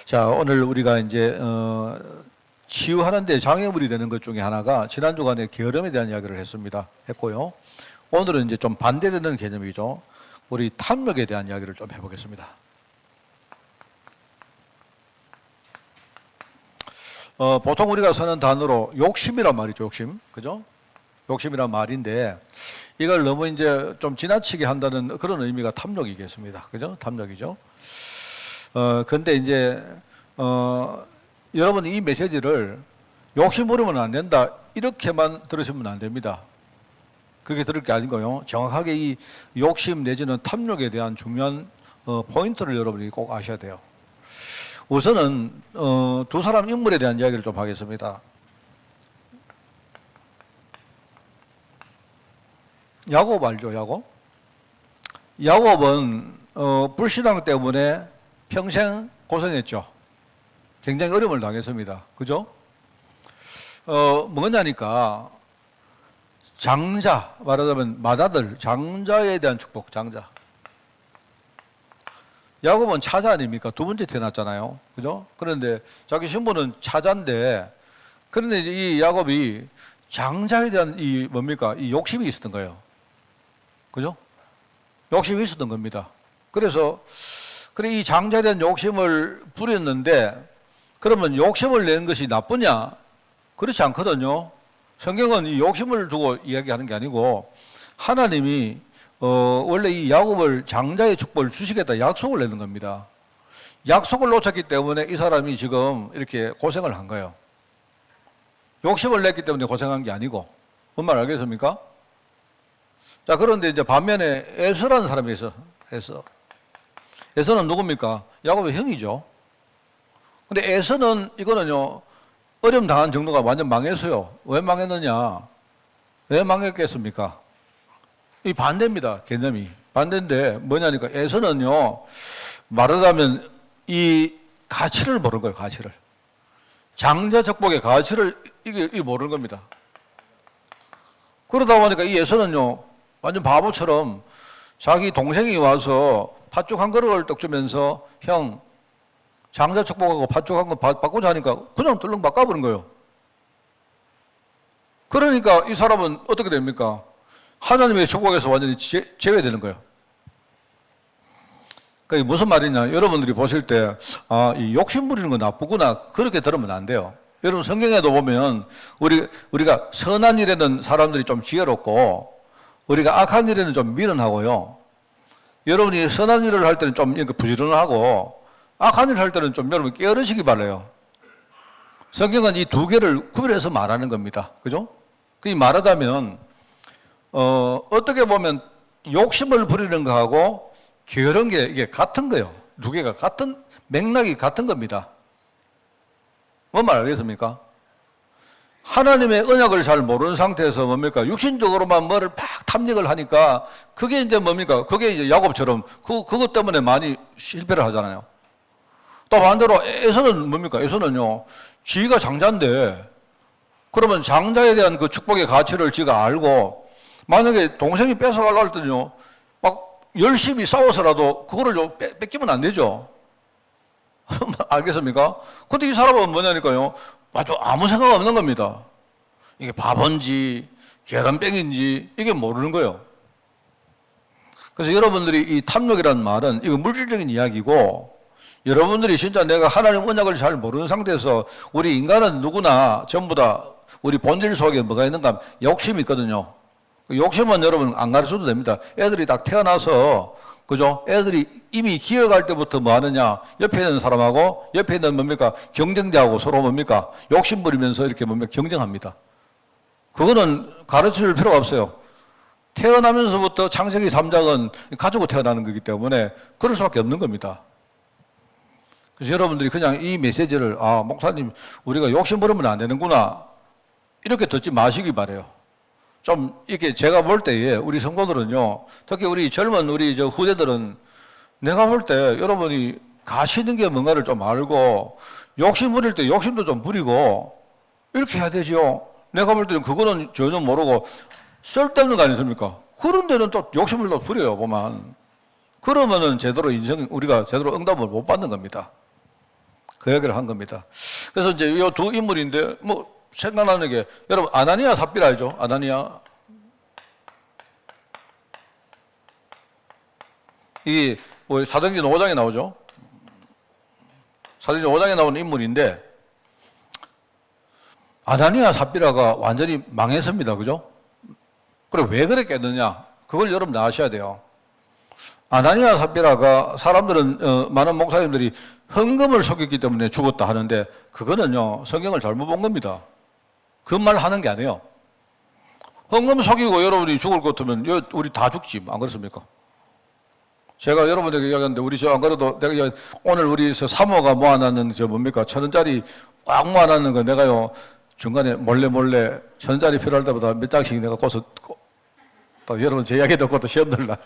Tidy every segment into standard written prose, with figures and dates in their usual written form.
자, 오늘 우리가 이제 치유하는데 장애물이 되는 것 중에 하나가 지난 주간에 게으름에 대한 이야기를 했고요. 오늘은 이제 좀 반대되는 개념이죠. 우리 탐욕에 대한 이야기를 좀 해보겠습니다. 보통 우리가 쓰는 단어로 욕심이란 말이죠. 욕심, 그죠? 욕심이란 말인데 이걸 너무 이제 좀 지나치게 한다는 그런 의미가 탐욕이겠습니다. 그죠? 탐욕이죠. 근데 이제 여러분 이 메시지를 욕심 부리면 안 된다 이렇게만 들으시면 안 됩니다. 그렇게 들을 게 아니고요. 정확하게 이 욕심 내지는 탐욕에 대한 중요한 포인트를 여러분이 꼭 아셔야 돼요. 우선은 두 사람 인물에 대한 이야기를 좀 하겠습니다. 야곱 알죠? 야곱은 불신앙 때문에 평생 고생했죠. 굉장히 어려움을 당했습니다. 그죠? 뭐냐니까 장자, 말하자면 맏아들, 장자에 대한 축복, 장자. 야곱은 차자 아닙니까? 두 번째 태어났잖아요. 그죠? 그런데 자기 신부는 차자인데, 그런데 이 야곱이 장자에 대한 이 뭡니까? 이 욕심이 있었던 거예요. 그죠? 욕심이 있었던 겁니다. 그래서 그래 이 장자에 대한 욕심을 부렸는데 그러면 욕심을 낸 것이 나쁘냐? 그렇지 않거든요. 성경은 이 욕심을 두고 이야기하는 게 아니고 하나님이 원래 이 야곱을 장자의 축복을 주시겠다 약속을 내는 겁니다. 약속을 놓쳤기 때문에 이 사람이 지금 이렇게 고생을 한 거예요. 욕심을 냈기 때문에 고생한 게 아니고. 뭔 말 알겠습니까? 자, 그런데 이제 반면에 에서라는 사람이 있어. 에서는 누굽니까? 야곱의 형이죠. 근데 에서는 이거는요, 어려움 당한 정도가 완전 망했어요. 왜 망했느냐? 왜 망했겠습니까? 이 반대입니다, 개념이. 반대인데 뭐냐니까 에서는요, 말하자면 이 가치를 모르는 거예요, 가치를. 장자 축복의 가치를 이게 모르는 겁니다. 그러다 보니까 이 에서는요, 완전 바보처럼 자기 동생이 와서 팥죽 한 그릇을 떡 주면서 형 장자 축복하고 팥죽 한 거 바꾸자 하니까 그냥 뚫렁 바꿔버린 거예요. 그러니까 이 사람은 어떻게 됩니까? 하나님의 축복에서 완전히 제외되는 거예요. 그러니까 무슨 말이냐? 여러분들이 보실 때 이 욕심 부리는 거 나쁘구나 그렇게 들으면 안 돼요. 여러분 성경에도 보면 우리가 선한 일에는 사람들이 좀 지혜롭고 우리가 악한 일에는 좀 미련하고요. 여러분이 선한 일을 할 때는 좀 부지런하고 악한 일을 할 때는 좀 여러분 게으르시기 바라요. 성경은 이 두 개를 구별해서 말하는 겁니다. 그죠? 그 말하자면 어떻게 보면 욕심을 부리는 거하고 게으른 게 이게 같은 거예요. 두 개가 같은 맥락이 같은 겁니다. 뭔 말 알겠습니까? 하나님의 언약을 잘 모르는 상태에서 뭡니까? 육신적으로만 뭐를 막 탐닉을 하니까 그게 이제 뭡니까? 그게 이제 야곱처럼 그것 때문에 많이 실패를 하잖아요. 또 반대로 에서는 뭡니까? 에서는요, 지가 장자인데 그러면 장자에 대한 그 축복의 가치를 지가 알고 만약에 동생이 뺏어가려고 할 때는요, 막 열심히 싸워서라도 그거를 뺏기면 안 되죠. 알겠습니까? 근데 이 사람은 뭐냐니까요. 아무 생각 없는 겁니다. 이게 바본지 계란병인지 이게 모르는 거예요. 그래서 여러분들이 이 탐욕이라는 말은 이거 물질적인 이야기고 여러분들이 진짜 내가 하나님 언약을 잘 모르는 상태에서 우리 인간은 누구나 전부 다 우리 본질 속에 뭐가 있는가 하면 욕심이 있거든요. 욕심은 여러분 안 가르쳐도 됩니다. 애들이 딱 태어나서 그죠? 애들이 이미 기어갈 때부터 뭐 하느냐? 옆에 있는 사람하고 옆에 있는 뭡니까? 경쟁자하고 서로 뭡니까? 욕심 부리면서 이렇게 뭡니까? 경쟁합니다. 그거는 가르칠 필요가 없어요. 태어나면서부터 창세기 3장은 가지고 태어나는 거기 때문에 그럴 수밖에 없는 겁니다. 그래서 여러분들이 그냥 이 메시지를 목사님 우리가 욕심 부리면 안 되는구나 이렇게 듣지 마시기 바라요. 좀 이렇게 제가 볼 때에 우리 성도들은요, 특히 우리 젊은 우리 저 후대들은 내가 볼 때 여러분이 가치 있는 게 뭔가를 좀 알고 욕심 부릴 때 욕심도 좀 부리고 이렇게 해야 되죠. 내가 볼 때는 그거는 전혀 모르고 쓸데없는 거 아니십니까? 그런 데는 또 욕심을 또 부려요, 보면. 그러면은 제대로 우리가 제대로 응답을 못 받는 겁니다. 그 얘기를 한 겁니다. 그래서 이제 이 두 인물인데 뭐 생각나는 게 여러분 아나니아 삽비라 알죠? 아나니아. 이게 뭐 사도행전 5장에 나오죠. 사도행전 5장에 나오는 인물인데 아나니아 삽비라가 완전히 망했습니다. 그죠? 그래 왜 그랬겠느냐? 그걸 여러분 아셔야 돼요. 아나니아 삽비라가 사람들은 많은 목사님들이 헌금을 속였기 때문에 죽었다 하는데 그거는요 성경을 잘못 본 겁니다. 그 말 하는 게 아니에요. 헌금 속이고 여러분이 죽을 것 같으면 우리 다 죽지 안 그렇습니까? 제가 여러분에게 이야기하는데 우리 안 그래도 내가 오늘 우리 사모가 모아놨는 뭡니까 1,000원짜리 꽉 모아놨는 거 내가요 중간에 몰래 1,000원짜리 필요할 때마다 몇 장씩 내가 꽂아 또 여러분 제 이야기 듣고 또 시험 들라.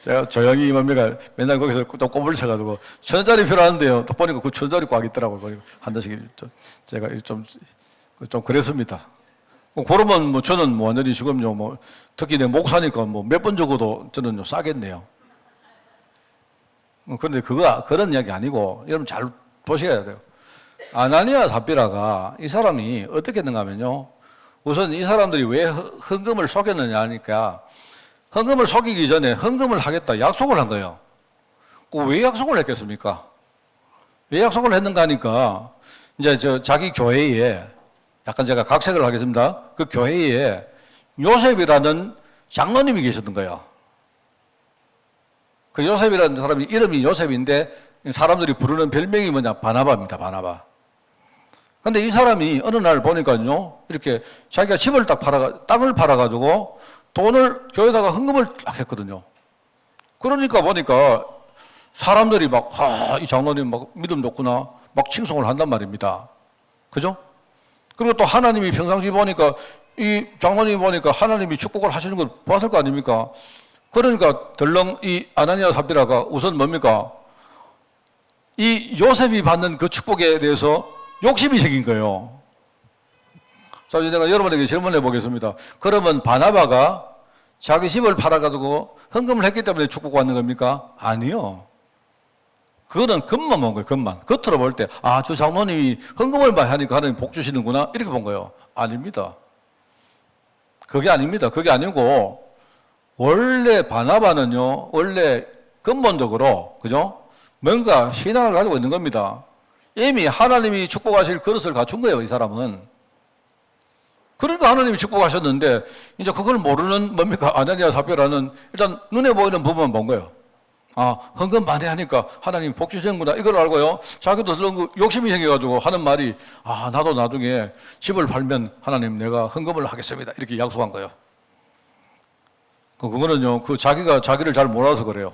제가 조용히 뭡니까 맨날 거기서 또 꼬불 쳐가지고 1,000원짜리 필요한데요. 또 보니까 그 1,000원짜리 꽉 있더라고요. 보니까 한 장씩 제가 좀 그랬습니다. 그러면 뭐 저는 뭐 완전히 지금요 뭐 특히 내 목사니까 뭐 몇 번 적어도 저는 싸겠네요. 그런데 그런 이야기 아니고 여러분 잘 보셔야 돼요. 아나니아 삽비라가 이 사람이 어떻게 했는가 하면요. 우선 이 사람들이 왜 헌금을 속였느냐 하니까 헌금을 속이기 전에 헌금을 하겠다 약속을 한 거예요. 왜 약속을 했겠습니까? 왜 약속을 했는가 하니까 이제 자기 교회에 약간 제가 각색을 하겠습니다. 그 교회에 요셉이라는 장로님이 계셨던 거예요. 그 요셉이라는 사람이 이름이 요셉인데 사람들이 부르는 별명이 뭐냐 바나바입니다. 바나바. 근데 이 사람이 어느 날 보니까요, 이렇게 자기가 집을 땅을 팔아가지고 돈을 교회에다가 헌금을 딱 했거든요. 그러니까 보니까 사람들이 이 장로님 믿음 좋구나, 막 칭송을 한단 말입니다. 그죠? 그리고 또 하나님이 평상시 보니까 이 장로님 보니까 하나님이 축복을 하시는 걸 봤을 거 아닙니까? 그러니까 덜렁 이 아나니아 삽비라가 우선 뭡니까? 이 요셉이 받는 그 축복에 대해서 욕심이 생긴 거예요. 자, 이제 내가 여러분에게 질문해 보겠습니다. 그러면 바나바가 자기 집을 팔아가지고 헌금을 했기 때문에 축복받는 겁니까? 아니요. 그거는 겉만 본 거예요, 겉만. 겉으로 볼 때, 저 장로님이 헌금을 많이 하니까 하나님 복 주시는구나. 이렇게 본 거예요. 아닙니다. 그게 아닙니다. 그게 아니고, 원래 바나바는요, 원래 근본적으로, 그죠? 뭔가 신앙을 가지고 있는 겁니다. 이미 하나님이 축복하실 그릇을 갖춘 거예요, 이 사람은. 그러니까 하나님이 축복하셨는데, 이제 그걸 모르는 뭡니까? 아나니아 삽비라는 일단 눈에 보이는 부분만 본 거예요. 헌금 많이 하니까 하나님 복 주시는구나. 이걸 알고요. 자기도 욕심이 생겨가지고 하는 말이, 나도 나중에 집을 팔면 하나님 내가 헌금을 하겠습니다. 이렇게 약속한 거예요. 그거는요, 자기가 자기를 잘 몰라서 그래요.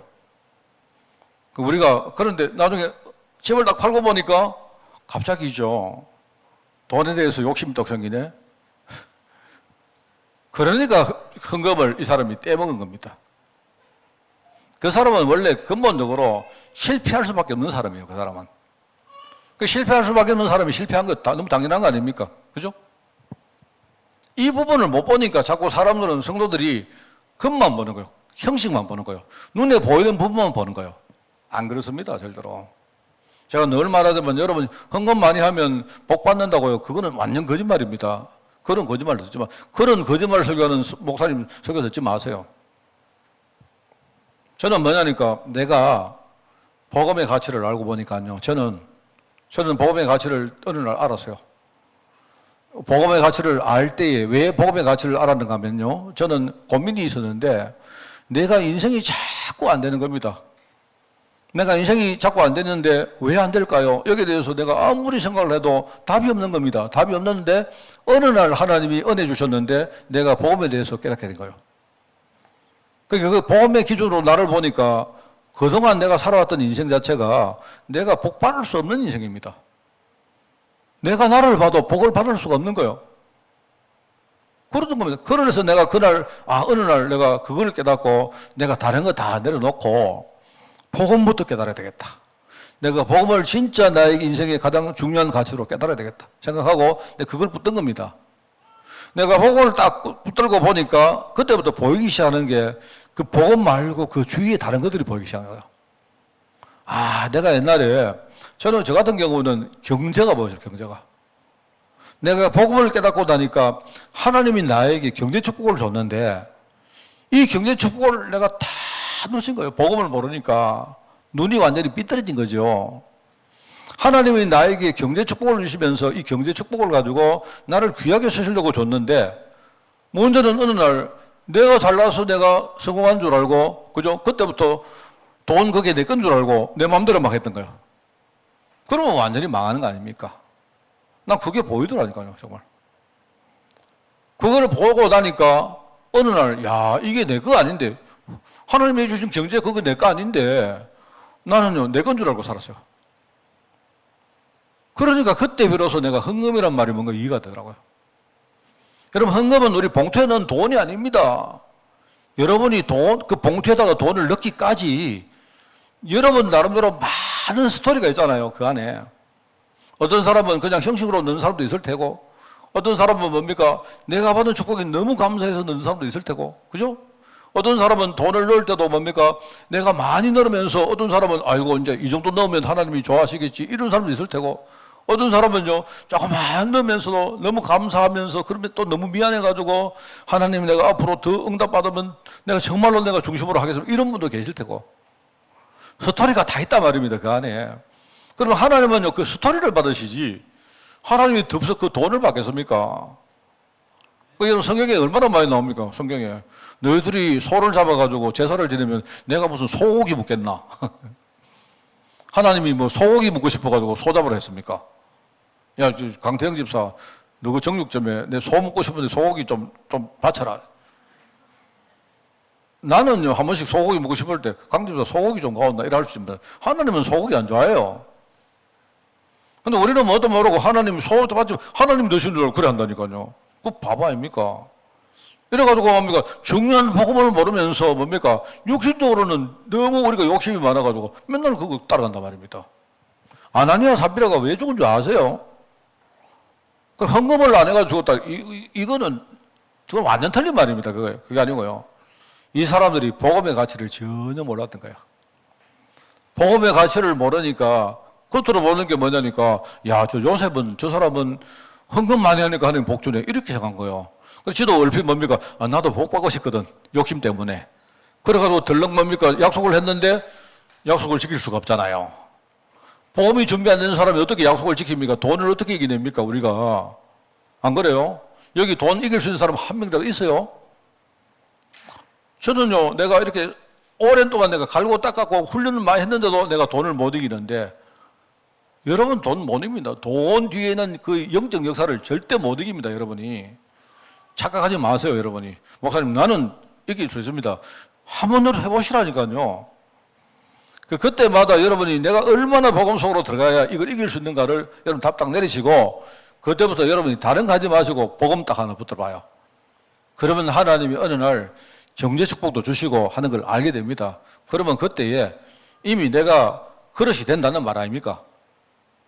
우리가, 그런데 나중에 집을 딱 팔고 보니까 갑자기죠. 돈에 대해서 욕심이 딱 생기네. 그러니까 헌금을 이 사람이 떼먹은 겁니다. 그 사람은 원래 근본적으로 실패할 수밖에 없는 사람이에요, 그 사람은. 실패할 수밖에 없는 사람이 실패한 거 너무 당연한 거 아닙니까? 그죠? 이 부분을 못 보니까 자꾸 사람들은, 성도들이 겉만 보는 거예요. 형식만 보는 거예요. 눈에 보이는 부분만 보는 거예요. 안 그렇습니다, 절대로. 제가 늘 말하자면 여러분 헌금 많이 하면 복 받는다고요. 그거는 완전 거짓말입니다. 그런 거짓말 듣지 마. 그런 거짓말을 설교하는 목사님 설교 듣지 마세요. 저는 뭐냐니까 내가 복음의 가치를 알고 보니까요. 저는 복음의 가치를 어느 날 알았어요. 복음의 가치를 알 때에 왜 복음의 가치를 알았는가 하면요. 저는 고민이 있었는데 내가 인생이 자꾸 안 되는 겁니다. 내가 인생이 자꾸 안 되는데 왜 안 될까요? 여기에 대해서 내가 아무리 생각을 해도 답이 없는 겁니다. 답이 없는데 어느 날 하나님이 은혜 주셨는데 내가 복음에 대해서 깨닫게 된 거예요. 그 복음의 기준으로 나를 보니까 그동안 내가 살아왔던 인생 자체가 내가 복 받을 수 없는 인생입니다. 내가 나를 봐도 복을 받을 수가 없는 거예요. 그러던 겁니다. 그래서 내가 그날, 어느 날 내가 그걸 깨닫고 내가 다른 거 다 내려놓고 복음부터 깨달아야 되겠다. 내가 복음을 진짜 나의 인생의 가장 중요한 가치로 깨달아야 되겠다 생각하고 내가 그걸 붙든 겁니다. 내가 복음을 딱 붙들고 보니까 그때부터 보이기 시작하는 게 그 복음 말고 그 주위에 다른 것들이 보이기 시작한 거예요. 내가 옛날에 저는 저 같은 경우는 경제가 뭐죠, 경제가. 내가 복음을 깨닫고 나니까 하나님이 나에게 경제 축복을 줬는데 이 경제 축복을 내가 다 놓친 거예요. 복음을 모르니까 눈이 완전히 삐뚤어진 거죠. 하나님이 나에게 경제 축복을 주시면서 이 경제 축복을 가지고 나를 귀하게 쓰시려고 줬는데 문제는 어느 날 내가 잘나서 내가 성공한 줄 알고, 그죠? 그때부터 돈 그게 내 건 줄 알고 내 마음대로 막 했던 거예요. 그러면 완전히 망하는 거 아닙니까? 난 그게 보이더라니까요, 정말. 그거를 보고 나니까 어느 날, 야, 이게 내 거 아닌데, 하나님이 주신 경제 그거 내 거 아닌데, 나는요, 내 건 줄 알고 살았어요. 그러니까 그때 비로소 내가 헌금이란 말이 뭔가 이해가 되더라고요. 여러분, 헌금은 우리 봉투에 넣은 돈이 아닙니다. 여러분이 그 봉투에다가 돈을 넣기까지 여러분 나름대로 많은 스토리가 있잖아요, 그 안에. 어떤 사람은 그냥 형식으로 넣는 사람도 있을 테고, 어떤 사람은 뭡니까? 내가 받은 축복이 너무 감사해서 넣는 사람도 있을 테고, 그죠? 어떤 사람은 돈을 넣을 때도 뭡니까? 내가 많이 넣으면서 어떤 사람은 아이고, 이제 이 정도 넣으면 하나님이 좋아하시겠지. 이런 사람도 있을 테고, 어떤 사람은요, 조금만 넣으면서도 너무 감사하면서 그러면 또 너무 미안해가지고 하나님 내가 앞으로 더 응답받으면 내가 정말로 내가 중심으로 하겠습니다. 이런 분도 계실 테고. 스토리가 다 있단 말입니다, 그 안에. 그러면 하나님은요, 그 스토리를 받으시지, 하나님이 덥석 그 돈을 받겠습니까? 그게 성경에 얼마나 많이 나옵니까? 성경에. 너희들이 소를 잡아가지고 제사를 지내면 내가 무슨 소고기 묻겠나? 하나님이 뭐 소고기 묻고 싶어가지고 소 잡으라 했습니까? 야, 강태영 집사, 너 그 정육점에 내 소 묻고 싶은데 소고기 좀 바쳐라. 나는요, 한 번씩 소고기 먹고 싶을 때, 강 집사 소고기 좀 가온다, 이래 할 수 있습니다. 하나님은 소고기 안 좋아해요. 근데 우리는 뭐도 모르고 하나님 소도 받지, 하나님 드시는 줄 알고 그래 한다니까요. 그 바보 아닙니까? 이래가지고 뭡니까? 중요한 복음을 모르면서 뭡니까? 육신적으로는 너무 우리가 욕심이 많아가지고 맨날 그거 따라간단 말입니다. 아나니아 삽비라가 왜 죽은 줄 아세요? 그 헌금을 안 해가지고 죽었다. 이거는 저건 완전 틀린 말입니다. 그게 아니고요. 이 사람들이 복음의 가치를 전혀 몰랐던 거야. 복음의 가치를 모르니까 겉으로 보는 게 뭐냐니까, 야, 저 요셉은, 저 사람은 헌금 많이 하니까 하나님 복 주네. 이렇게 생각한 거예요. 그래서 지도 얼핏 뭡니까? 아, 나도 복 받고 싶거든. 욕심 때문에. 그래가지고 덜렁 뭡니까? 약속을 했는데 약속을 지킬 수가 없잖아요. 복음이 준비 안 되는 사람이 어떻게 약속을 지킵니까? 돈을 어떻게 이겨냅니까? 우리가. 안 그래요? 여기 돈 이길 수 있는 사람 한 명이라도 있어요? 저는요, 내가 이렇게 오랜 동안 내가 갈고 닦았고 훈련을 많이 했는데도 내가 돈을 못 이기는데, 여러분 돈 못 이깁니다. 돈 뒤에는 그 영적 역사를 절대 못 이깁니다, 여러분이. 착각하지 마세요, 여러분이. 목사님, 나는 이길 수 있습니다. 한번 해보시라니까요. 그때마다 여러분이 내가 얼마나 복음 속으로 들어가야 이걸 이길 수 있는가를 여러분 답딱 내리시고, 그때부터 여러분이 다른 거 하지 마시고 복음 딱 하나 붙들어봐요. 그러면 하나님이 어느 날 경제 축복도 주시고 하는 걸 알게 됩니다. 그러면 그때에 이미 내가 그릇이 된다는 말 아닙니까?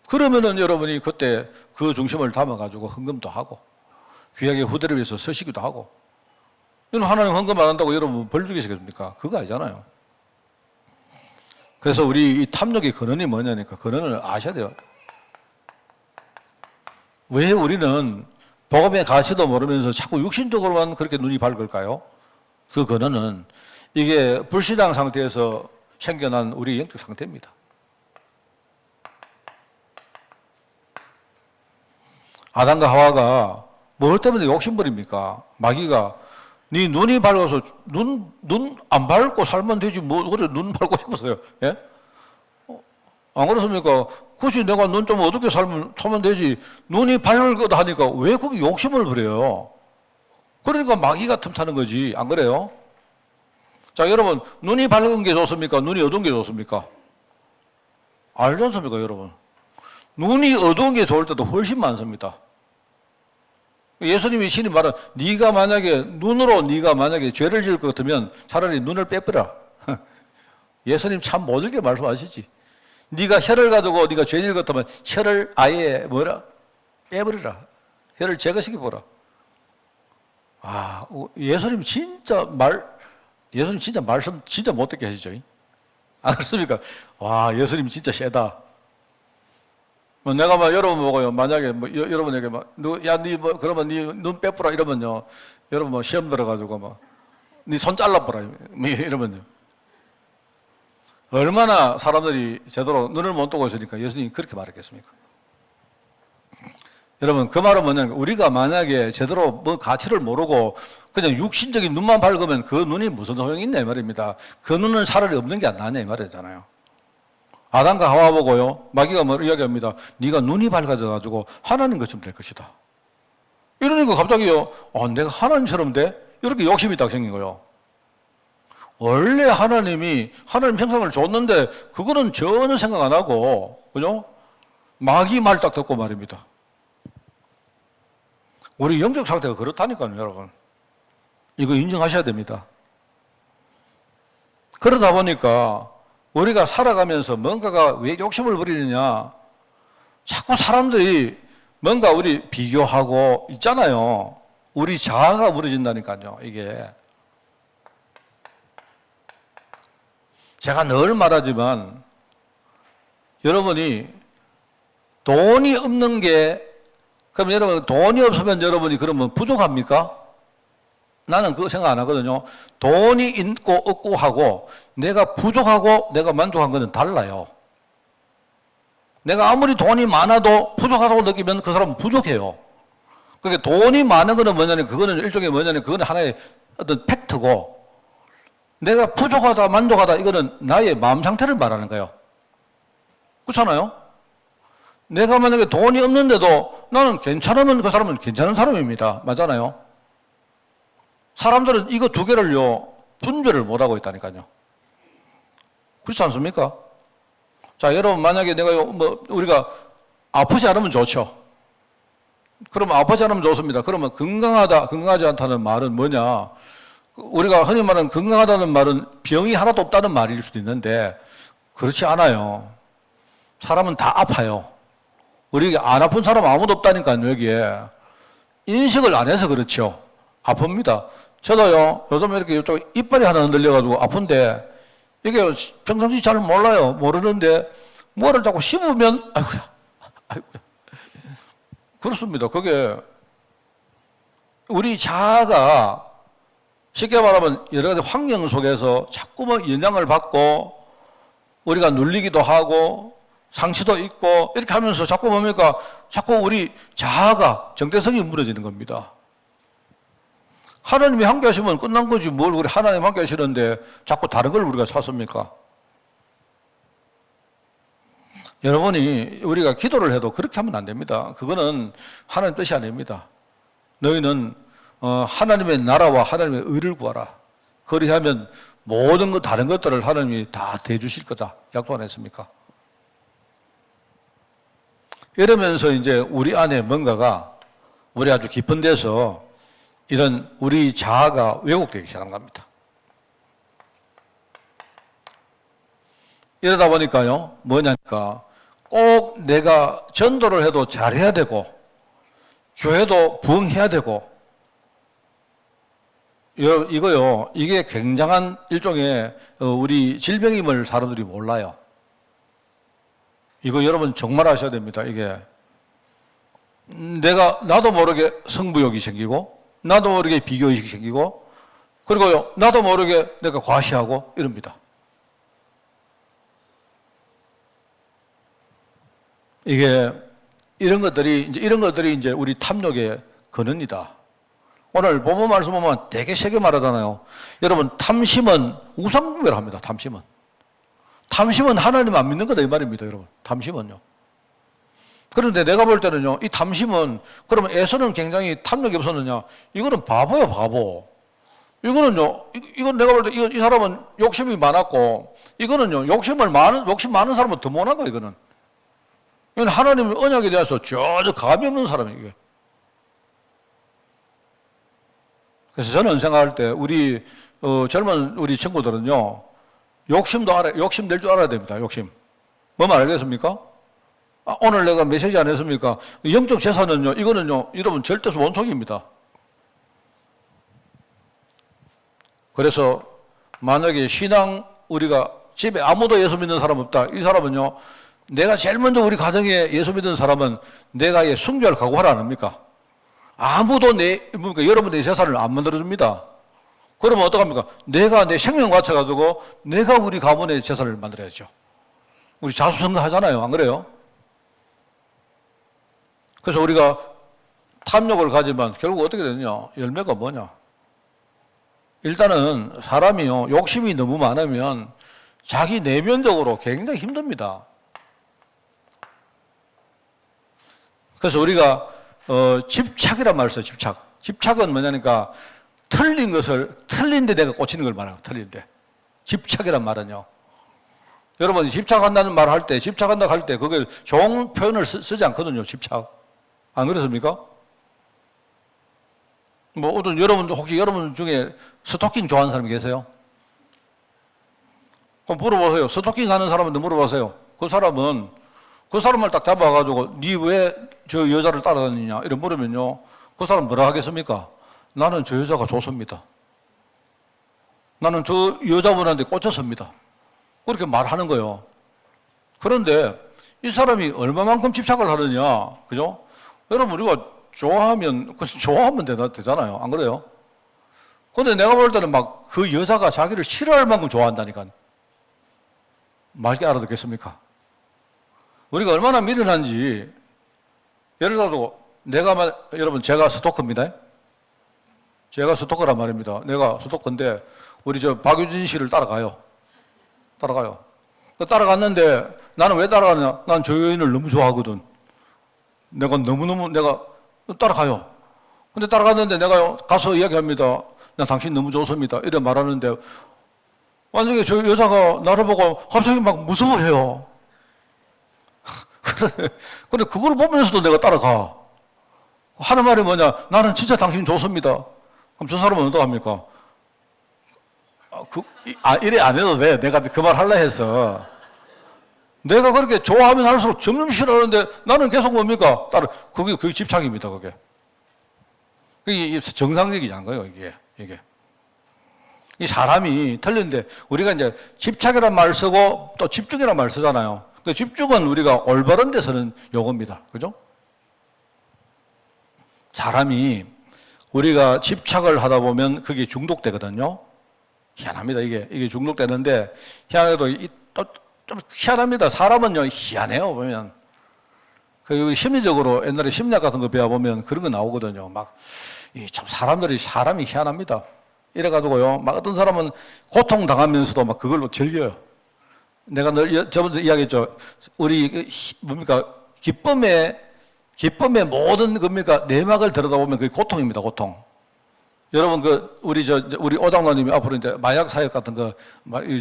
그러면은 여러분이 그때 그 중심을 담아가지고 헌금도 하고, 귀하게 후대를 위해서 서시기도 하고. 이건 하나님 헌금 안 한다고 여러분 벌 주시겠습니까? 그거 아니잖아요. 그래서 우리 이 탐욕의 근원이 뭐냐니까, 근원을 아셔야 돼요. 왜 우리는 복음의 가치도 모르면서 자꾸 육신적으로만 그렇게 눈이 밝을까요? 그 근원은 이게 불신앙 상태에서 생겨난 우리 영적 상태입니다. 아담과 하와가 뭘 때문에 욕심부립니까? 마귀가 네 눈이 밝아서 눈 안 밝고 살면 되지 뭐 그래 눈 밝고 싶었어요. 예? 안 그렇습니까? 굳이 내가 눈 좀 어둡게 살면 되지. 눈이 밝을 거다 하니까 왜 그게 욕심을 부려요? 그러니까 마귀가 틈타는 거지. 안 그래요? 자, 여러분, 눈이 밝은 게 좋습니까? 눈이 어두운 게 좋습니까? 알지 않습니까, 여러분? 눈이 어두운 게 좋을 때도 훨씬 많습니다. 예수님이 신이 말한, 네가 만약에 죄를 지을 것 같으면 차라리 눈을 빼버려. 예수님 참 모질게 말씀하시지. 네가 혀를 가지고 네가 죄 지을 것 같으면 혀를 아예 빼버리라. 혀를 제거시켜보라. 아, 예수님 진짜 말씀 진짜 못 듣게 하시죠. 안 그렇습니까? 와, 예수님 진짜 세다. 뭐 내가 뭐 여러분 보고요. 만약에 뭐 여러분에게 니 뭐 그러면 니 눈 빼뿌라 이러면요. 여러분 뭐 시험 들어가지고 뭐 니 손 잘라뿌라 뭐 이러면요. 얼마나 사람들이 제대로 눈을 못 뜨고 있으니까 예수님이 그렇게 말했겠습니까? 여러분 그 말은 뭐냐면 우리가 만약에 제대로 뭐 가치를 모르고 그냥 육신적인 눈만 밝으면 그 눈이 무슨 소용이 있냐 이 말입니다. 그 눈은 차라리 없는 게 안 나냐 이 말이잖아요. 아담과 하와 보고요. 마귀가 뭐 이야기합니다. 네가 눈이 밝아져 가지고 하나님 것처럼 될 것이다. 이러니까 갑자기요. 내가 하나님처럼 돼? 이렇게 욕심이 딱 생긴 거예요. 원래 하나님이 하나님 형상을 줬는데 그거는 전혀 생각 안 하고 그죠? 마귀 말 딱 듣고 말입니다. 우리 영적 상태가 그렇다니까요, 여러분. 이거 인정하셔야 됩니다. 그러다 보니까 우리가 살아가면서 뭔가가 왜 욕심을 부리느냐? 자꾸 사람들이 뭔가 우리 비교하고 있잖아요. 우리 자아가 무너진다니까요, 이게. 제가 늘 말하지만 여러분이 돈이 없는 게 그럼 여러분 돈이 없으면 여러분이 그러면 부족합니까? 나는 그거 생각 안 하거든요. 돈이 있고 없고 하고 내가 부족하고 내가 만족한 거는 달라요. 내가 아무리 돈이 많아도 부족하다고 느끼면 그 사람은 부족해요. 그러니까 돈이 많은 거는 뭐냐면 그거는 일종의 뭐냐면 그거는 하나의 어떤 팩트고 내가 부족하다 만족하다 이거는 나의 마음 상태를 말하는 거예요. 그렇잖아요? 내가 만약에 돈이 없는데도 나는 괜찮으면 그 사람은 괜찮은 사람입니다. 맞잖아요? 사람들은 이거 두 개를요, 분별을 못하고 있다니까요. 그렇지 않습니까? 자, 여러분, 만약에 내가 우리가 아프지 않으면 좋죠. 그러면 아프지 않으면 좋습니다. 그러면 건강하다, 건강하지 않다는 말은 뭐냐? 우리가 흔히 말하는 건강하다는 말은 병이 하나도 없다는 말일 수도 있는데, 그렇지 않아요. 사람은 다 아파요. 우리 안 아픈 사람 아무도 없다니까요, 여기에. 인식을 안 해서 그렇죠. 아픕니다. 저도요, 요즘 이렇게 이쪽 이빨이 하나 흔들려가지고 아픈데, 이게 평상시 잘 몰라요. 모르는데, 뭐를 자꾸 씹으면, 아이고야, 아이고야. 그렇습니다. 그게, 우리 자아가 쉽게 말하면 여러 가지 환경 속에서 자꾸 뭐 영향을 받고, 우리가 눌리기도 하고, 상처도 있고, 이렇게 하면서 자꾸 뭡니까? 자꾸 우리 자아가 정체성이 무너지는 겁니다. 하나님이 함께 하시면 끝난 거지 뭘 우리 하나님 함께 하시는데 자꾸 다른 걸 우리가 찾습니까? 여러분이 우리가 기도를 해도 그렇게 하면 안 됩니다. 그거는 하나님 뜻이 아닙니다. 너희는 하나님의 나라와 하나님의 의를 구하라. 그리하면 모든 것 다른 것들을 하나님이 다 대주실 거다. 약속 안 했습니까? 이러면서 이제 우리 안에 뭔가가 우리 아주 깊은 데서 이런 우리 자아가 왜곡되기 시작한 겁니다. 이러다 보니까요, 뭐냐니까 꼭 내가 전도를 해도 잘해야 되고, 교회도 부흥해야 되고, 이거요, 이게 굉장한 일종의 우리 질병임을 사람들이 몰라요. 이거 여러분 정말 아셔야 됩니다. 이게 나도 모르게 승부욕이 생기고, 나도 모르게 비교의식이 생기고, 그리고요, 나도 모르게 내가 과시하고 이럽니다. 이런 것들이 이제 우리 탐욕의 근원이다. 오늘 본문 말씀 보면 되게 세게 말하잖아요. 여러분, 탐심은 우상숭배를 합니다. 탐심은 하나님 안 믿는 거다 이 말입니다, 여러분. 탐심은요. 그런데 내가 볼 때는요, 이 탐심은, 그러면 에서는 굉장히 탐욕이 없었느냐? 이거는 바보야, 바보. 이거는요, 이건 내가 볼 때, 이 사람은 욕심이 많았고, 이거는요, 욕심 많은 사람은 더 못한 거야, 이거는. 이건 하나님의 언약에 대해서 전혀 감이 없는 사람이에요, 이게. 그래서 저는 생각할 때, 젊은 우리 친구들은요, 욕심 낼 줄 알아야 됩니다, 욕심. 뭐만 알겠습니까? 오늘 내가 메시지 안 했습니까? 영적 재산은요, 이거는요, 여러분 절대 원통입니다. 그래서 만약에 우리가 집에 아무도 예수 믿는 사람 없다. 이 사람은요, 내가 제일 먼저 우리 가정에 예수 믿는 사람은 내가 순교할 각오하라 안 합니까? 아무도 뭡니까? 여러분의 재산을 안 만들어줍니다. 그러면 어떡합니까? 내가 내 생명 바쳐가지고 내가 우리 가문의 재산을 만들어야죠. 우리 자수성가 하잖아요. 안 그래요? 그래서 우리가 탐욕을 가지만 결국 어떻게 되느냐? 열매가 뭐냐? 일단은 사람이요, 욕심이 너무 많으면 자기 내면적으로 굉장히 힘듭니다. 그래서 우리가 집착이란 말을 써요. 집착. 집착은 뭐냐니까 틀린 것을 틀린데 내가 꽂히는 걸 말해요. 틀린데. 집착이란 말은요. 여러분 집착한다는 말을 할 때, 집착한다고 할 때 그걸 좋은 표현을 쓰지 않거든요. 집착. 안 그렇습니까? 뭐 어떤 혹시 여러분 중에 스토킹 좋아하는 사람이 계세요? 그럼 물어보세요. 스토킹 하는 사람한테 물어보세요. 그 사람을 딱 잡아가지고 니 왜 저 여자를 따라다니냐 이런 물으면요. 그 사람 뭐라 하겠습니까? 나는 저 여자가 좋습니다. 나는 저 여자분한테 꽂혔습니다. 그렇게 말하는 거예요. 그런데 이 사람이 얼마만큼 집착을 하느냐, 그죠? 여러분 우리가 좋아하면 되잖아요. 안 그래요? 근데 내가 볼 때는 막 그 여자가 자기를 싫어할 만큼 좋아한다니까. 맑게 알아듣겠습니까? 우리가 얼마나 미련한지, 예를 들어서 여러분 제가 스토커입니다. 제가 스토커란 말입니다. 내가 스토커인데 우리 저 박유진 씨를 따라가요. 따라갔는데 나는 왜 따라가느냐? 난 저 여인을 너무 좋아하거든. 내가 따라가요. 근데 따라갔는데 내가 가서 이야기합니다. 나 당신 너무 좋습니다. 이래 말하는데 만약에 저 여자가 나를 보고 갑자기 막 무서워해요. 근데 그걸 보면서도 내가 따라가. 하는 말이 뭐냐? 나는 진짜 당신 좋습니다. 그럼 저 사람은 어떡합니까? 이래 안 해도 돼. 내가 그 말 하려 해서. 내가 그렇게 좋아하면 할수록 점점 싫어하는데 나는 계속 뭡니까? 그게 집착입니다, 그게. 그게 정상적이지 않은 거예요, 이게. 이 사람이 틀린데, 우리가 이제 집착이라는 말을 쓰고 또 집중이라는 말을 쓰잖아요. 그 집중은 우리가 올바른 데 쓰는 용어입니다. 그죠? 사람이 우리가 집착을 하다 보면 그게 중독되거든요. 희한합니다. 이게 중독되는데, 희한해도 좀 희한합니다. 사람은요, 희한해요, 보면. 심리적으로 옛날에 심리학 같은 거 배워보면 그런 거 나오거든요. 참 사람이 희한합니다. 이래가지고요, 막 어떤 사람은 고통당하면서도 막 그걸로 즐겨요. 내가 저번에 이야기했죠. 우리, 기쁨의 모든 겁니까? 내막을 들여다보면 그게 고통입니다, 고통. 여러분, 우리 오장로님이 앞으로 이제 마약 사역 같은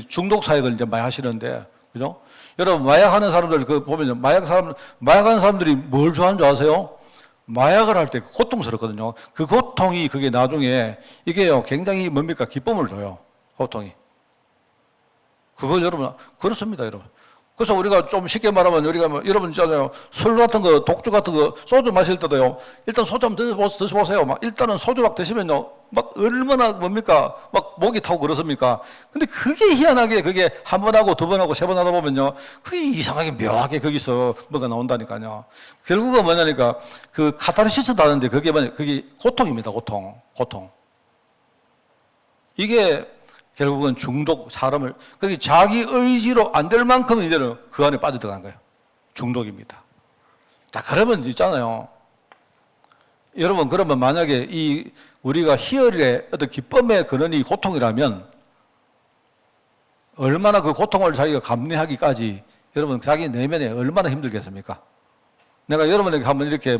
중독 사역을 이제 많이 하시는데, 그죠? 여러분, 마약하는 사람들, 보면, 마약하는 사람들이 뭘 좋아하는 줄 아세요? 마약을 할 때 고통스럽거든요. 그 고통이 그게 나중에, 이게요, 굉장히 기쁨을 줘요, 고통이. 그걸 여러분, 그렇습니다, 여러분. 그래서 우리가 좀 쉽게 말하면, 여러분 있잖아요. 술 같은 거, 독주 같은 거, 소주 마실 때도요, 일단 소주 한번 드셔보세요. 일단은 소주 막 드시면요, 얼마나 막 목이 타고 그렇습니까? 근데 그게 희한하게 그게 한 번 하고 두 번 하고 세 번 하다 보면요, 그게 이상하게 묘하게 거기서 뭐가 나온다니까요. 결국은 뭐냐니까, 그 카타르시스도 하는데 그게 고통입니다, 고통. 이게 결국은 사람을, 그게 자기 의지로 안 될 만큼 이제는 그 안에 빠져들어간 거예요. 중독입니다. 자, 그러면 있잖아요. 여러분, 그러면 만약에 우리가 희열의 어떤 기쁨의 근원이 고통이라면 얼마나 그 고통을 자기가 감내하기까지 여러분 자기 내면에 얼마나 힘들겠습니까? 내가 여러분에게 한번 이렇게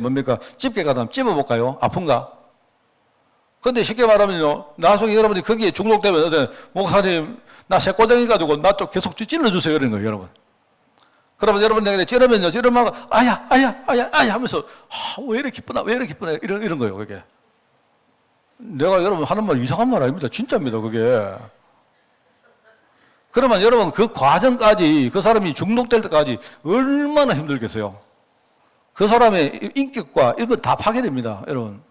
집게 가다 찝어볼까요? 아픈가? 근데 쉽게 말하면요, 나중에 여러분이 거기에 중독되면, 목사님, 나 새꼬쟁이 가지고 나 좀 계속 찔러주세요. 이런 거예요, 여러분. 그러면 여러분에게 찌르면요, 찌르면, 아야 하면서, 왜 이렇게 기쁘나, 이런 거예요, 그게. 내가 여러분 하는 말 이상한 말 아닙니다. 진짜입니다, 그게. 그러면 여러분 그 과정까지, 그 사람이 중독될 때까지 얼마나 힘들겠어요. 그 사람의 인격과 이거 다 파괴됩니다, 여러분.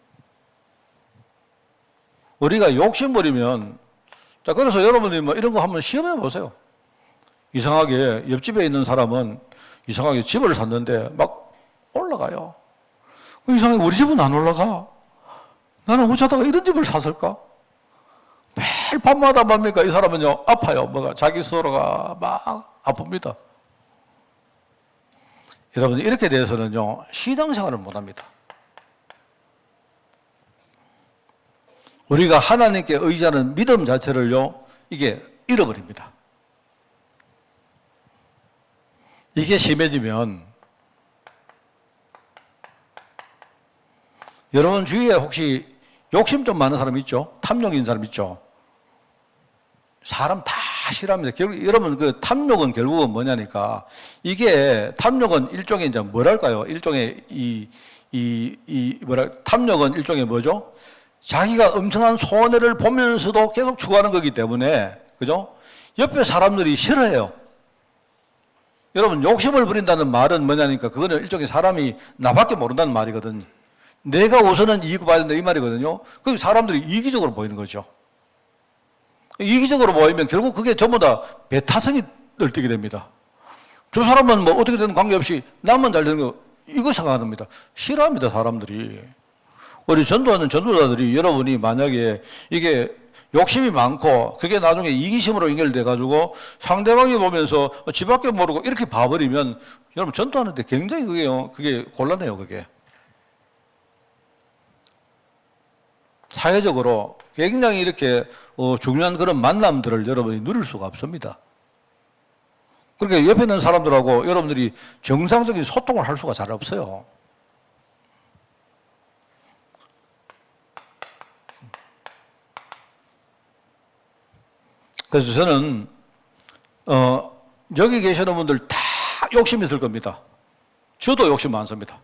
우리가 욕심부리면, 자, 그래서 여러분이 이런 거 한번 시험해 보세요. 이상하게 옆집에 있는 사람은 이상하게 집을 샀는데 막 올라가요. 이상하게 우리 집은 안 올라가. 나는 어쩌다가 이런 집을 샀을까? 매일 밤마다 뭡니까? 이 사람은요, 아파요. 뭐가 자기 스스로가 막 아픕니다. 여러분, 이렇게 대해서는요, 신앙생활을 못 합니다. 우리가 하나님께 의지하는 믿음 자체를요, 이게 잃어버립니다. 이게 심해지면, 여러분 주위에 혹시 욕심 좀 많은 사람 있죠? 탐욕인 사람 있죠? 사람 다 싫어합니다. 결국, 여러분, 그 탐욕은 결국은 뭐냐니까, 이게, 탐욕은 일종의 이제 뭐랄까요? 일종의 탐욕은 일종의 뭐죠? 자기가 엄청난 손해를 보면서도 계속 추구하는 거기 때문에, 그죠? 옆에 사람들이 싫어해요. 여러분, 욕심을 부린다는 말은 뭐냐니까, 그거는 일종의 사람이 나밖에 모른다는 말이거든요. 내가 우선은 이익을 봐야 된다 이 말이거든요. 그 사람들이 이기적으로 보이는 거죠. 이기적으로 보이면 결국 그게 전부 다 배타성이 늘뛰게 됩니다. 저 사람은 뭐 어떻게 되는 관계없이 나만 잘 되는 거 이거 생각합니다. 싫어합니다, 사람들이. 우리 전도하는 전도자들이 여러분이 만약에 이게 욕심이 많고 그게 나중에 이기심으로 연결돼 가지고 상대방이 보면서 지밖에 모르고 이렇게 봐버리면 여러분 전도하는데 굉장히 그게 곤란해요, 그게. 사회적으로 굉장히 이렇게 중요한 그런 만남들을 여러분이 누릴 수가 없습니다. 그러니까 옆에 있는 사람들하고 여러분들이 정상적인 소통을 할 수가 잘 없어요. 그래서 저는 여기 계시는 분들 다 욕심이 있을 겁니다. 저도 욕심 많습니다.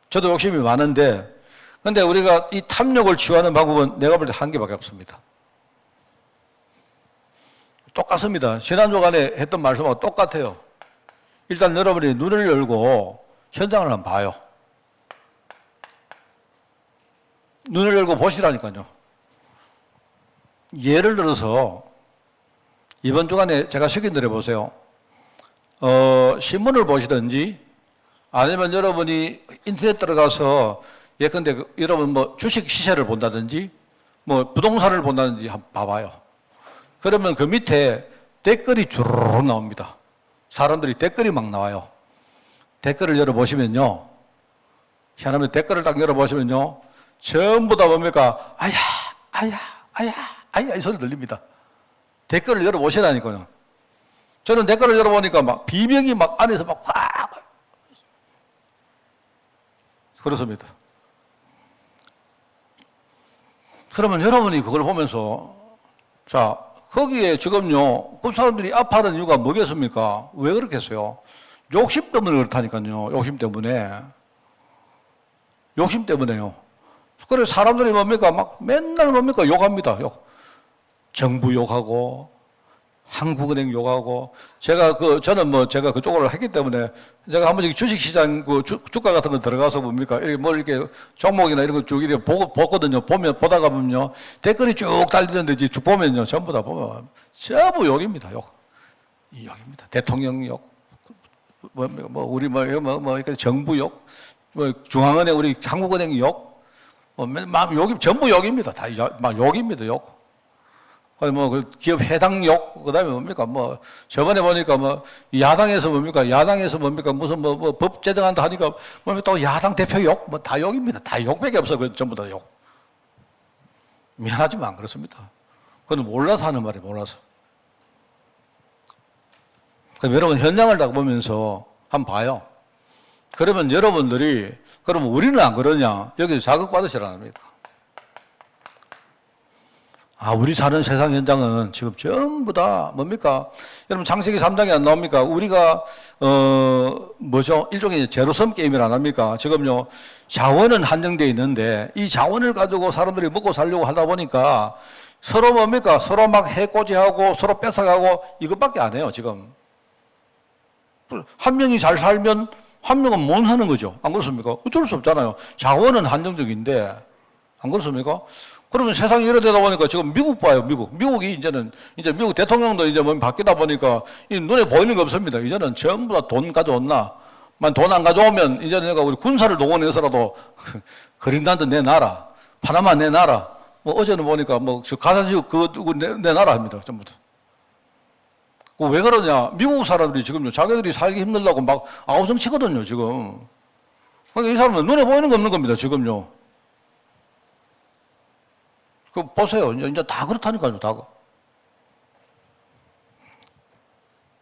저도 욕심이 많은데 근데 우리가 이 탐욕을 치유하는 방법은 내가 볼 때 한 개밖에 없습니다. 똑같습니다. 지난주간에 했던 말씀하고 똑같아요. 일단 여러분이 눈을 열고 현장을 한번 봐요. 눈을 열고 보시라니까요. 예를 들어서 이번 주간에 제가 시킨 대로 해보세요. 신문을 보시든지 아니면 여러분이 인터넷 들어가서 예컨대 여러분 뭐 주식 시세를 본다든지 뭐 부동산을 본다든지 한번 봐봐요. 그러면 그 밑에 댓글이 주르륵 나옵니다. 사람들이 댓글이 막 나와요. 댓글을 열어보시면요. 희한하면 댓글을 딱 열어보시면요. 전부 다 뭡니까? 아야, 아야, 아야, 아야 이 소리 들립니다. 댓글을 열어보시라니까요. 저는 댓글을 열어보니까 막 비명이 막 안에서 막 확. 그렇습니다. 그러면 여러분이 그걸 보면서 자 거기에 지금요 그 사람들이 아파하는 이유가 뭐겠습니까? 왜 그렇겠어요? 욕심 때문에 그렇다니까요. 욕심 때문에. 욕심 때문에요. 그래서 사람들이 뭡니까? 막 맨날 뭡니까? 욕합니다. 욕. 정부 욕하고 한국은행 욕하고 저는 제가 그쪽으로 했기 때문에 제가 한 번씩 주식시장 주가 같은 거 들어가서 뭡니까? 이렇게 이렇게 종목이나 이런 거 쭉 이렇게 보거든요. 보다가 보면요. 댓글이 쭉 달리는데 쭉 보면요. 전부 다 보면 전부 욕입니다. 욕. 이 욕입니다. 대통령 욕. 우리 정부 욕. 중앙은행 우리 한국은행 욕. 욕이 전부 욕입니다. 다 욕입니다. 욕. 그 기업 해당 욕, 그 다음에 뭡니까? 저번에 보니까 야당에서 뭡니까? 무슨 법 제정한다 하니까 또 야당 대표 욕, 다 욕입니다. 다 욕밖에 없어. 그 전부 다 욕. 미안하지만 안 그렇습니다. 그건 몰라서 하는 말이에요, 몰라서. 그럼 여러분 현장을 딱 보면서 한번 봐요. 그러면 여러분들이, 그러면 우리는 안 그러냐? 여기서 자극받으시라는 겁니다. 우리 사는 세상 현장은 지금 전부 다 뭡니까? 여러분 창세기 3장에 안 나옵니까? 우리가 일종의 제로섬 게임을 안 합니까? 지금요 자원은 한정되어 있는데 이 자원을 가지고 사람들이 먹고 살려고 하다 보니까 서로 뭡니까? 서로 막 해코지하고 서로 뺏어가고 이것밖에 안 해요 지금. 한 명이 잘 살면 한 명은 못 사는 거죠. 안 그렇습니까? 어쩔 수 없잖아요. 자원은 한정적인데 안 그렇습니까? 그러면 세상이 이래 되다 보니까 지금 미국 봐요, 미국. 미국이 이제 미국 대통령도 이제 뭐 바뀌다 보니까 이 눈에 보이는 게 없습니다. 이제는 전부 다 돈 가져온나. 만 돈 안 가져오면 이제는 내가 우리 군사를 동원해서라도 그린란드 내놔라. 파나마 내놔라. 뭐 어제는 보니까 뭐 가산지역 그거 내놔라 합니다. 전부 다. 왜 그러냐. 미국 사람들이 지금요, 자기들이 살기 힘들다고 막 아우성 치거든요, 지금. 그러니까 이 사람은 눈에 보이는 게 없는 겁니다, 지금요. 그 보세요. 이제 다 그렇다니까요, 다.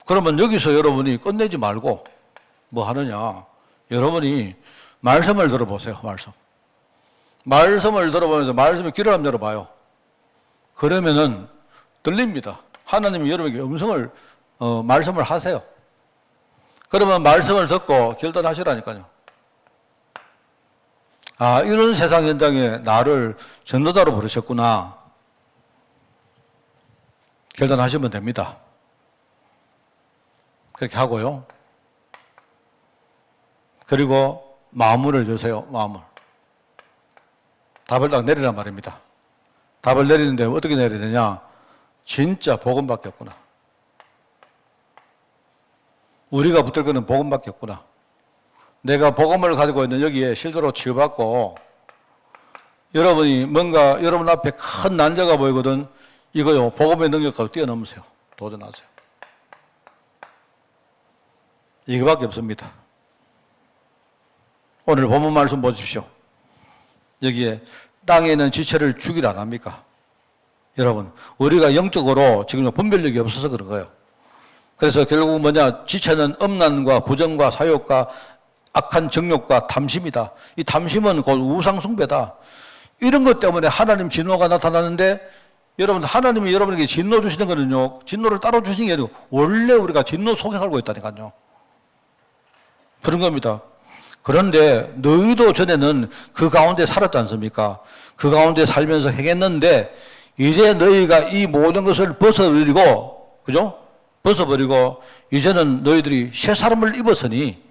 그러면 여기서 여러분이 끝내지 말고 뭐 하느냐. 여러분이 말씀을 들어보세요, 말씀. 말씀을 들어보면서 말씀의 귀를 한번 열어봐요. 그러면은 들립니다. 하나님이 여러분에게 음성을, 말씀을 하세요. 그러면 말씀을 듣고 결단하시라니까요. 아, 이런 세상 현장에 나를 전도자로 부르셨구나. 결단하시면 됩니다. 그렇게 하고요. 그리고 마음을 여세요, 마음을. 답을 딱 내리란 말입니다. 답을 내리는데 어떻게 내리느냐? 진짜 복음밖에 없구나. 우리가 붙들 거는 복음밖에 없구나. 내가 복음을 가지고 있는 여기에 실제로 치유받고 여러분이 뭔가 여러분 앞에 큰 난제가 보이거든. 이거요, 복음의 능력까지 뛰어넘으세요. 도전하세요. 이거밖에 없습니다. 오늘 본문 말씀 보십시오. 여기에 땅에 있는 지체를 죽이라 안 합니까? 여러분, 우리가 영적으로 지금 분별력이 없어서 그런 거예요. 그래서 결국 뭐냐? 지체는 음란과 부정과 사욕과 악한 정욕과 탐심이다. 이 탐심은 곧 우상숭배다. 이런 것 때문에 하나님 진노가 나타나는데 여러분, 하나님이 여러분에게 진노 주시는 거는요, 진노를 따로 주시는 게 아니고 원래 우리가 진노 속에 살고 있다니까요. 그런 겁니다. 그런데 너희도 전에는 그 가운데 살았지 않습니까? 그 가운데 살면서 행했는데 이제 너희가 이 모든 것을 벗어버리고, 그죠? 벗어버리고 이제는 너희들이 새 사람을 입었으니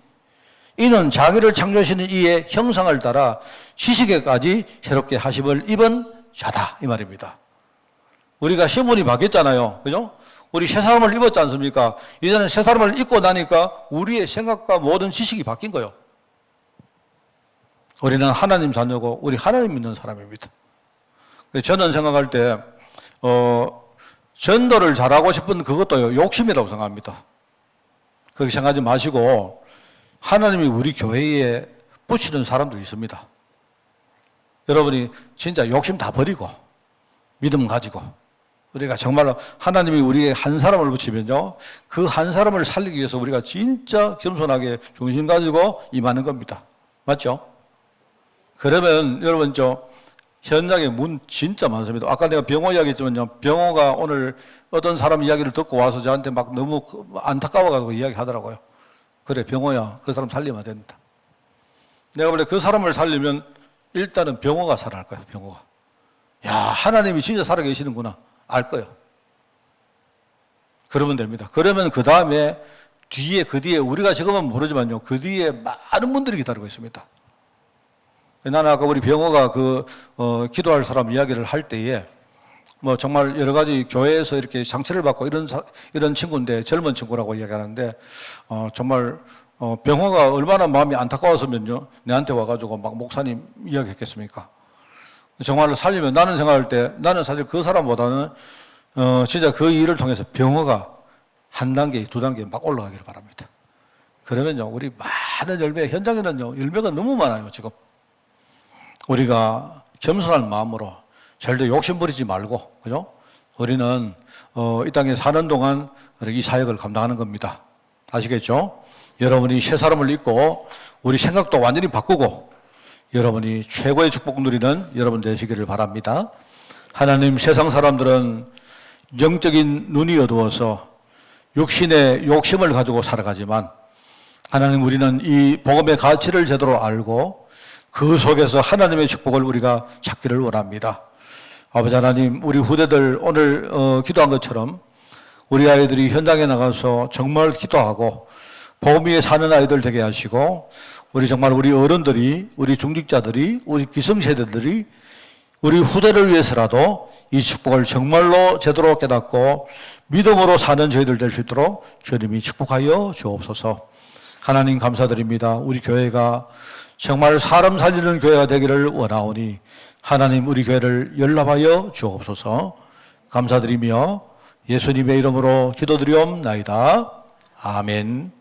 이는 자기를 창조하시는 이의 형상을 따라 지식에까지 새롭게 하심을 입은 자다, 이 말입니다. 우리가 신분이 바뀌었잖아요, 그죠? 우리 새 사람을 입었지 않습니까? 이제는 새 사람을 입고 나니까 우리의 생각과 모든 지식이 바뀐 거예요. 우리는 하나님 자녀고 우리 하나님 믿는 사람입니다. 저는 생각할 때 전도를 잘하고 싶은 그것도 욕심이라고 생각합니다. 그렇게 생각하지 마시고 하나님이 우리 교회에 붙이는 사람들이 있습니다. 여러분이 진짜 욕심 다 버리고 믿음 가지고 우리가 정말로 하나님이 우리의 한 사람을 붙이면요, 그 한 사람을 살리기 위해서 우리가 진짜 겸손하게 중심 가지고 임하는 겁니다. 맞죠? 그러면 여러분 현장에 문 진짜 많습니다. 아까 내가 병호 이야기 했지만요, 병호가 오늘 어떤 사람 이야기를 듣고 와서 저한테 막 너무 안타까워가지고 이야기 하더라고요. 그래, 병호야, 그 사람 살리면 안 된다. 내가 원래 그 사람을 살리면 일단은 병호가 살아날 거예요, 병호가. 야, 하나님이 진짜 살아계시는구나. 알 거예요. 그러면 됩니다. 그러면 그 다음에 그 뒤에 우리가 지금은 모르지만요, 그 뒤에 많은 분들이 기다리고 있습니다. 나는 아까 우리 병호가 기도할 사람 이야기를 할 때에 뭐 정말 여러 가지 교회에서 이렇게 장치를 받고 이런 친구인데, 젊은 친구라고 이야기하는데, 정말, 병호가 얼마나 마음이 안타까웠으면요, 내한테 와가지고 막 목사님 이야기했겠습니까? 정말로 살리면 나는 생각할 때, 나는 사실 그 사람보다는, 진짜 그 일을 통해서 병호가 한 단계, 두 단계 막 올라가기를 바랍니다. 그러면요, 우리 많은 열매, 현장에는요, 열매가 너무 많아요, 지금. 우리가 겸손한 마음으로 절대 욕심 부리지 말고, 그죠? 우리는, 이 땅에 사는 동안 이 사역을 감당하는 겁니다. 아시겠죠? 여러분이 새 사람을 입고 우리 생각도 완전히 바꾸고 여러분이 최고의 축복 누리는 여러분 되시기를 바랍니다. 하나님, 세상 사람들은 영적인 눈이 어두워서 육신의 욕심을 가지고 살아가지만 하나님, 우리는 이 복음의 가치를 제대로 알고 그 속에서 하나님의 축복을 우리가 찾기를 원합니다. 아버지 하나님, 우리 후대들 오늘 기도한 것처럼 우리 아이들이 현장에 나가서 정말 기도하고 복음 위에 사는 아이들 되게 하시고, 우리 정말 우리 어른들이, 우리 중직자들이, 우리 기성세대들이 우리 후대를 위해서라도 이 축복을 정말로 제대로 깨닫고 믿음으로 사는 저희들 될 수 있도록 주님이 축복하여 주옵소서. 하나님 감사드립니다. 우리 교회가 정말 사람 살리는 교회가 되기를 원하오니 하나님 우리 교회를 연락하여 주옵소서. 감사드리며 예수님의 이름으로 기도드리옵나이다. 아멘.